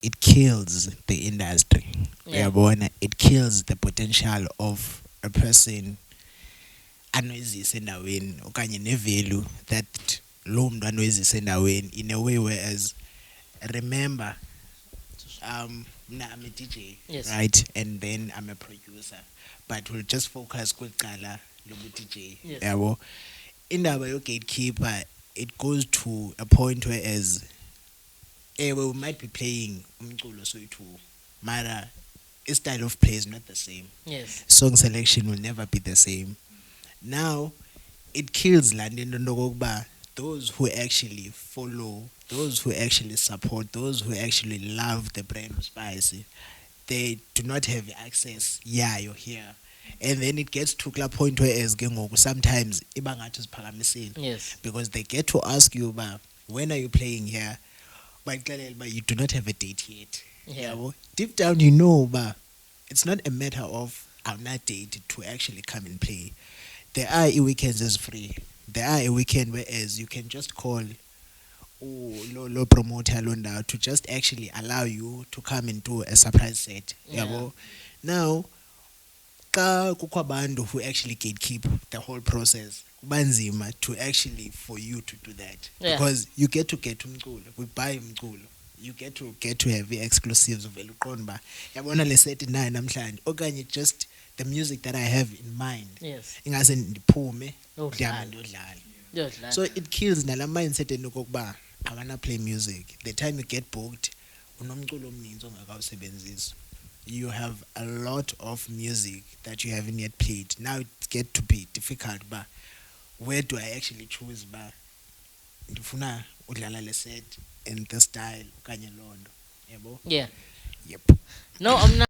it kills the industry. Yeah. Uyabona, it kills the potential of a person anoyizisa endaweni okanye ne-value that lo muntu anoyizisa endaweni, in a way whereas remember, I'm a DJ, Yes. right? And then I'm a producer, but we'll just focus kwicala lobu DJ. Yes. Yabo, indaba yo gatekeeper, it goes to a point where as we might be playing umculo soyitu, mara style of play is not the same. Yes. Song selection will never be the same. Now it kills land those who actually follow, those who actually support, those who actually love the brand of Spicy, they do not have access. Yeah, you're here. And then it gets to a point where as sometimes ibangathi siphakamisile, Yes. because they get to ask you about when are you playing here, but you do not have a date yet. Yeah. Yabo? Deep down you know, but it's not a matter of I'm not dated to actually come and play. There are weekends is free. There are a weekend whereas you can just call lo promoter lo ndawo to just actually allow you to come and do a surprise set. Yeah. Yabo? Now ka kukho abantu who actually gatekeep the whole process, kubanzima to actually for you to do that. Yeah. Because you get umculo, we buy umculo, you get to have the exclusives of uqonda ba yabona le set nayo namhlanje okanye just the music that I have in mind. Yes. Ingase ndiphume Yodlala. ndihamba ndiyodlala. Yodlala. So it kills nala mindset enokokuba I wanna play music. The time you get booked, unomculo omninzi ongakawusebenzisi. You have a lot of music that you haven't yet played. Now it get to be difficult, but where do I actually choose ba ndifuna udlala le set in this style okanye londo. Yebo? Yeah. Yep. No, I'm not.